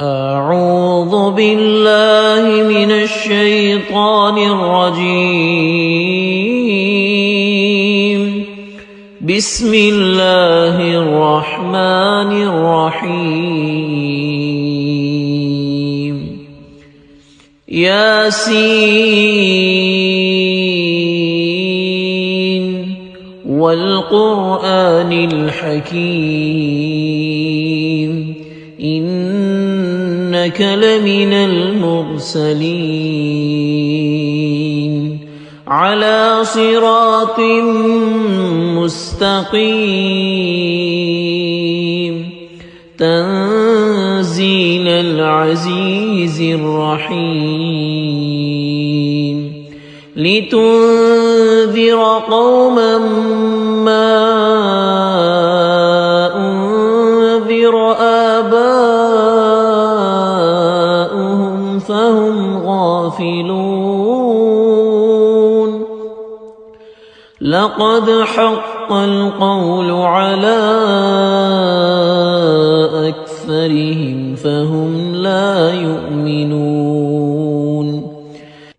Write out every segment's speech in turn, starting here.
أعوذ بالله من الشيطان الرجيم. بسم الله الرحمن الرحيم. ياسين والقرآن الحكيم إنك لمن المرسلين على صراط مستقيم تنزيل العزيز الرحيم لتنذر قوما ما أنذر آباؤهم فهم غافلون. لقد حق القول على أكثرهم فهم لا يؤمنون.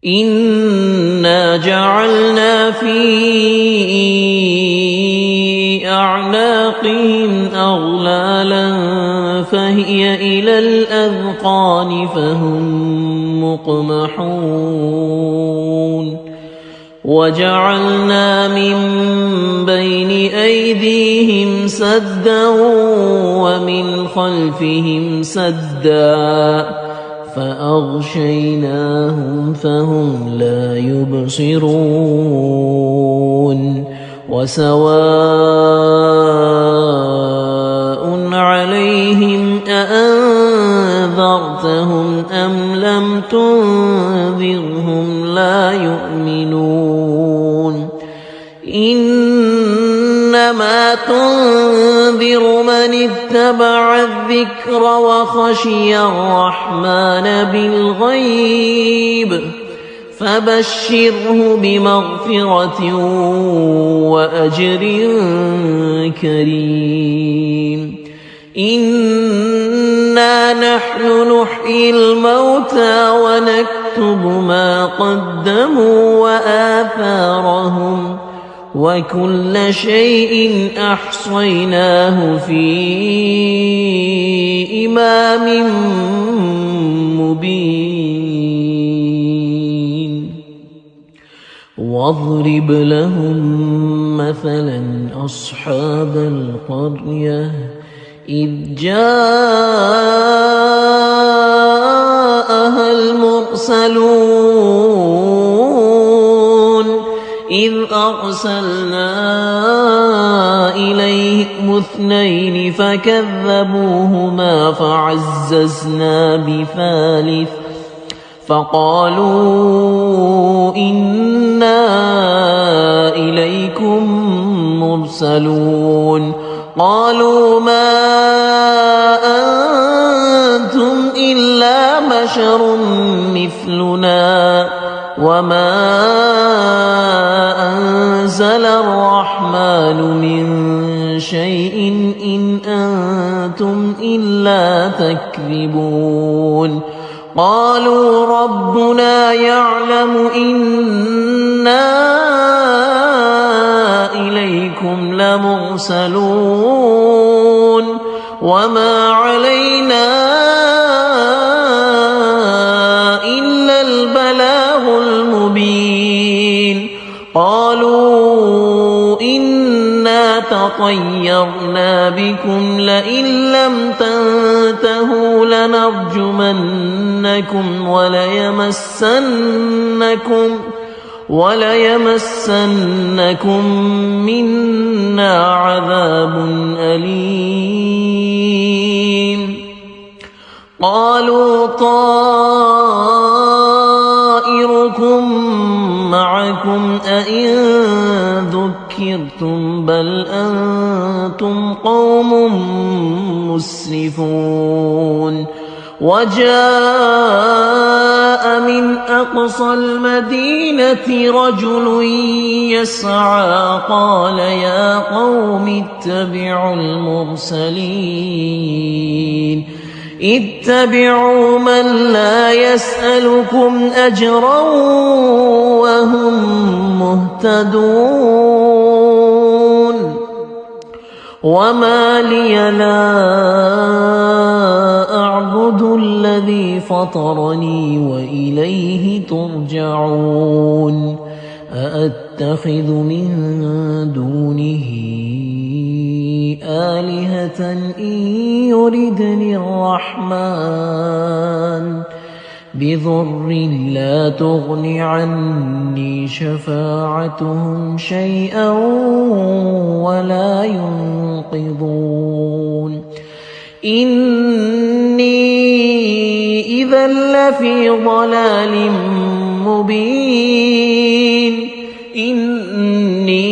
إنا جعلنا في أعناقهم أغلالا فهي إلى الأذقان فهم مقمحون. وجعلنا من بين أيديهم سدا ومن خلفهم سدا فأغشيناهم فهم لا يبصرون. وسواء عليهم أأنذرتهم أم لم تنذرهم لا يؤمنون. إنما تنذر من اتبع الذكر وخشي الرحمن بالغيب فبشره بمغفرة وأجر كريم. إنا نحن نحيي الموتى ونكتب ما قدموا وآثارهم وكل شيء أحصيناه في إمام مبين. واضرب لهم مثلا أصحاب القرية إذ جاءها المرسلون إذ أرسلنا إليهم اثنين فكذبوهما فعززنا بثالث فقالوا إنا إليكم مرسلون. قالوا ما أنتم إلا بشر مثلنا وما أنزل الرحمن من شيء إن أنتم إلا تكذبون. قالوا ربنا يعلم إنا إليكم لمرسلون وما علينا إلا البلاغ المبين. قالوا إنا تطيرنا بكم لئن لم تنتهوا لنرجمنكم وليمسنكم منا عذاب أليم. قالوا طائركم معكم أئن ذكرتم بل أنتم قوم مسرفون. وجاء من أقصى المدينة رجل يسعى قال يا قوم اتبعوا المرسلين اتبعوا من لا يسألكم أجرا وهم مهتدون وما لي لا أعبد الذي فطرني وإليه ترجعون أأتخذ من دونه آلهة إن يردني الرحمن بضر لا تغن عني شفاعتهم شيئا ولا ينقذون إني إذا لفي ضلال مبين إني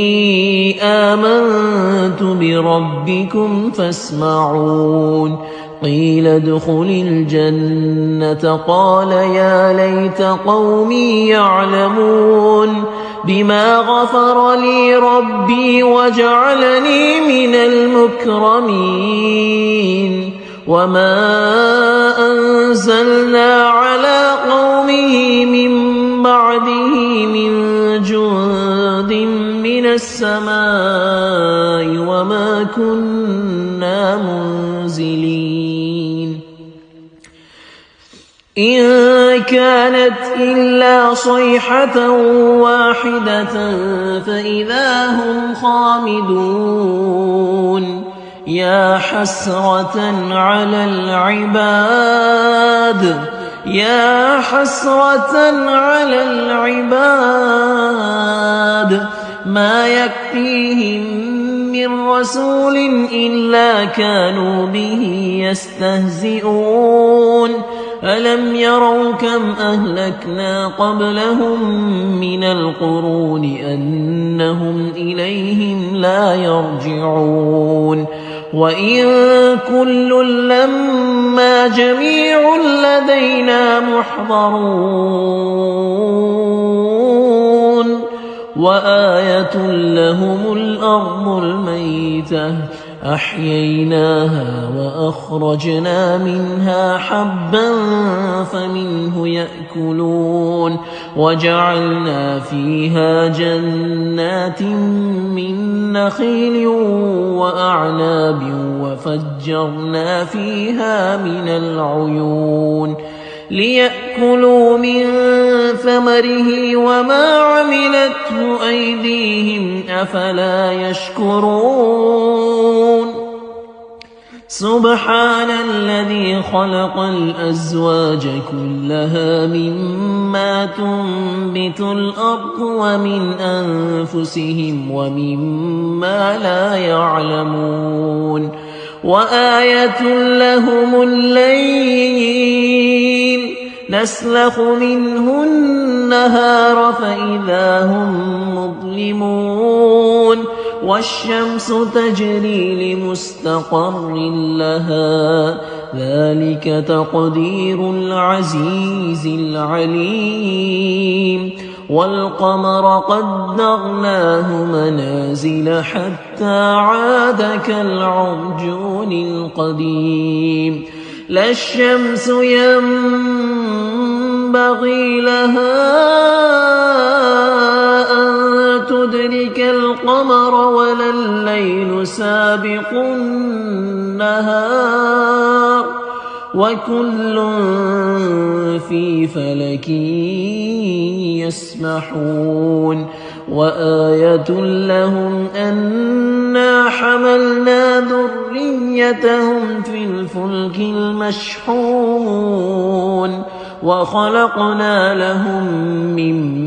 آمنت بربكم فاسمعون قيل ادخل الجنة قال يا ليت قومي يعلمون بما غفر لي ربي وجعلني من المكرمين وما أنزلنا على قومه من بعده من جند من السماء وما كنا منزلين إن كانت إلا صيحة واحدة فإذا هم خامدون يا حسرة على العباد يا حسرة على العباد ما يكفيهم من رسول إلا كانوا به يستهزئون ألم يروا كم أهلكنا قبلهم من القرون أنهم إليهم لا يرجعون وإن كل لما جميع لدينا محضرون وآية لهم الأرض الميتة أحييناها وأخرجنا منها حبا فمنه يأكلون وجعلنا فيها جنات من نخيل وأعناب وفجرنا فيها من العيون ليأكلوا من ثمره وما عملته أيديهم أفلا يشكرون سبحان الذي خلق الأزواج كلها مما تنبت الأرض ومن أنفسهم ومما لا يعلمون وآية لهم الليل نسلخ منه النهار فإذا هم مظلمون والشمس تجري لمستقر لها ذلك تقدير العزيز العليم والقمر قدرناه منازل حتى عاد كالعرجون القديم لا الشمس ينبغي لها أن تدرك القمر ولا الليل سابق النهار وكل في فلك يسبحون وآية لهم أنا حملنا ذريتهم في الفلك المشحون وخلقنا لهم من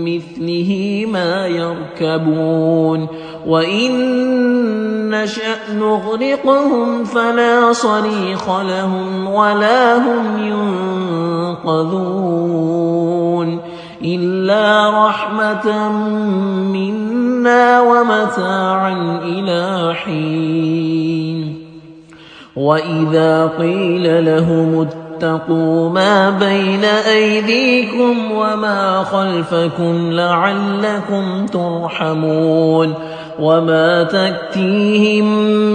مثله ما يركبون وإن نشأ نغرقهم فلا صريخ لهم ولا هم ينقذون إلا رحمة منا ومتاعا إلى حين وإذا قيل لهم اتقوا ما بين أيديكم وما خلفكم لعلكم ترحمون وما تأتيهم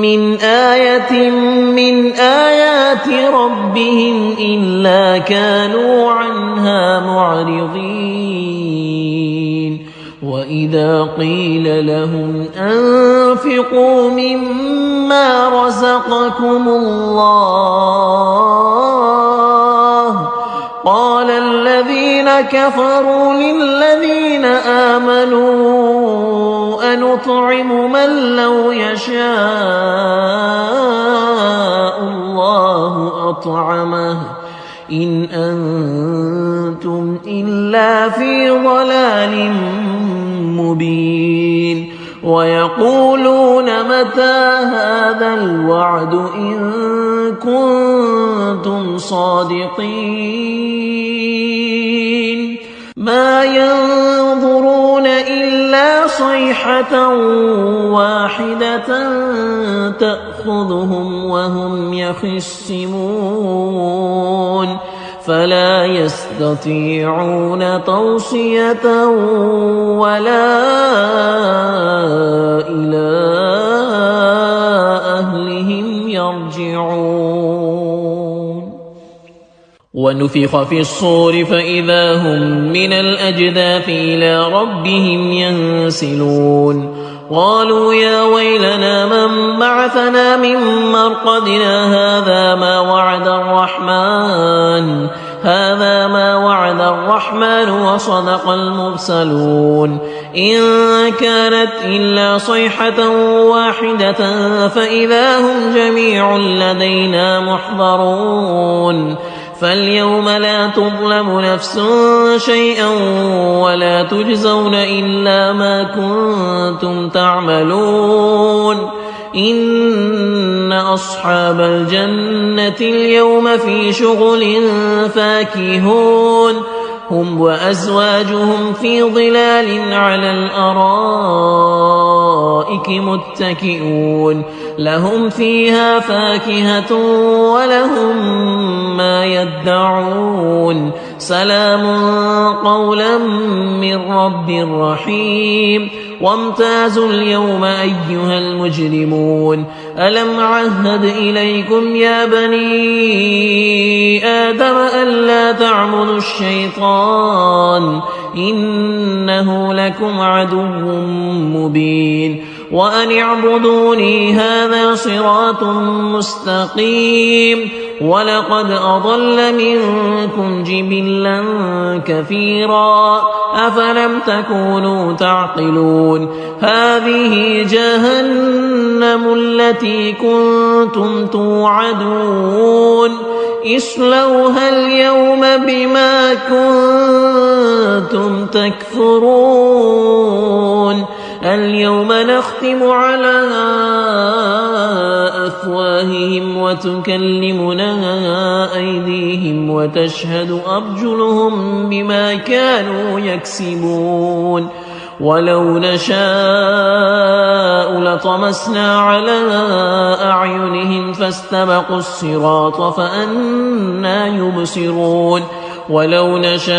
من آية من آيات ربهم إلا كانوا عنها معرضين وإذا قيل لهم أنفقوا مما رزقكم الله قال الذين كفروا للذين آمنوا أنطعم من لو يشاء الله أطعمه إن أنتم إلا في ضلال مبين ويقولون متى هذا الوعد إن كنتم صادقين ما ينظرون إلا صيحة واحدة تأخذهم وهم يخصمون فلا يستطيعون توصية ولا إلى أهلهم يرجعون ونفخ في الصور فإذا هم من الأجداث إلى ربهم ينسلون قالوا يا ويلنا من بعثنا من مرقدنا هذا ما وعد الرحمن وصدق المرسلون إن كانت إلا صيحة واحدة فإذا هم جميع لدينا محضرون فاليوم لا تظلم نفس شيئا ولا تجزون إلا ما كنتم تعملون إن أصحاب الجنة اليوم في شغل فاكهون هم وأزواجهم في ظلال على الأرائك متكئون لهم فيها فاكهة ولهم ما يدعون سلام قولا من رب رحيم وامتازوا اليوم أيها المجرمون ألم عهد إليكم يا بني آدم ألا تعبدوا الشيطان إنه لكم عدو مبين وأن اعبدوني هذا صراط مستقيم ولقد أضل منكم جبلا كثيرا أفلم تكونوا تعقلون هذه جهنم التي كنتم توعدون اصلوها اليوم بما كنتم تكفرون اليوم نختم على أفواههم وتكلمنا أيديهم وتشهد أرجلهم بما كانوا يكسبون ولو نشاء لطمسنا على أعينهم فاستبقوا الصراط فأنى يبصرون ولو نشاء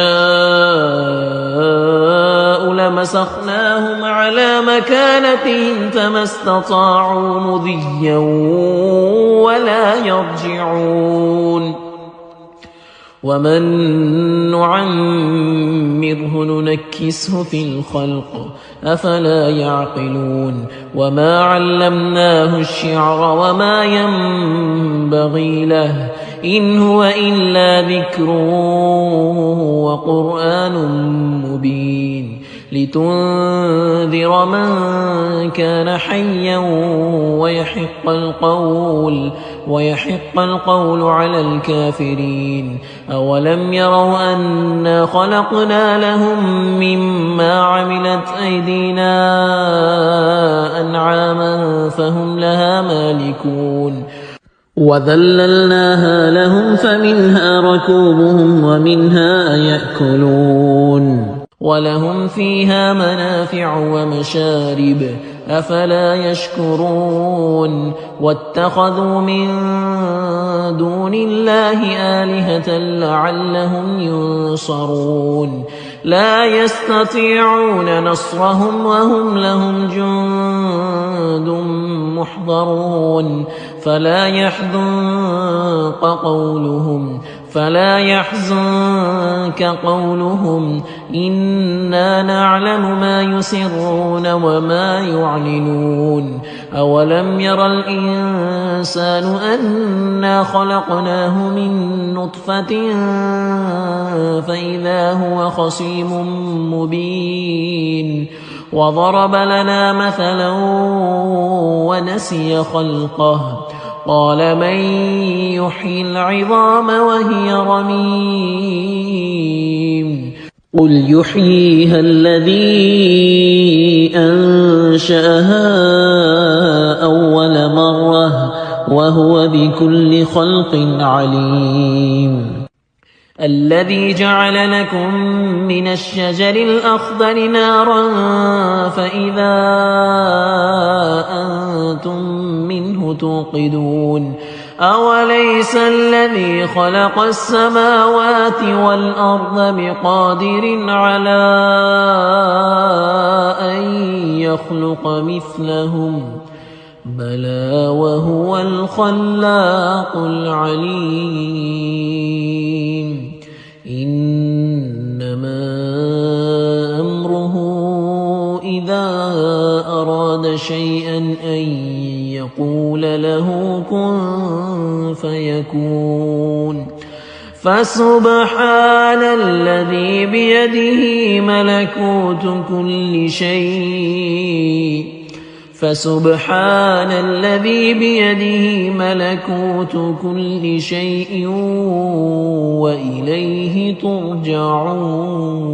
لمسخناهم على مكانتهم فما استطاعوا مضيا ولا يرجعون ومن نعمره ننكسه في الخلق أفلا يعقلون وما علمناه الشعر وما ينبغي له إن هو إلا ذكر وقرآن مبين لتنذر من كان حيا ويحق القول على الكافرين أولم يروا أنا خلقنا لهم مما عملت أيدينا أنعاما فهم لها مالكون وذللناها لهم فمنها ركوبهم ومنها يأكلون ولهم فيها منافع ومشارب أفلا يشكرون واتخذوا من دون الله آلهة لعلهم ينصرون لا يستطيعون نصرهم وهم لهم جند محضرون فلا يحزنك قولهم إنا نعلم ما يسرون وما يعلنون أولم ير الإنسان أنا خلقناه من نطفة فإذا هو خصيم مبين وضرب لنا مثلا ونسي خلقه قال من يحيي العظام وهي رميم قل يحييها الذي أنشأها أول مرة وهو بكل خلق عليم الذي جعل لكم من الشجر الأخضر نارا فإذا أنتم منه توقدون أوليس الذي خلق السماوات والأرض بقادر على أن يخلق مثلهم بلى وهو الخلاق العليم إنما أمره إذا أراد شيئا أن يقول له كن فيكون فسبحان الذي بيده ملكوت كل شيء وإليه ترجعون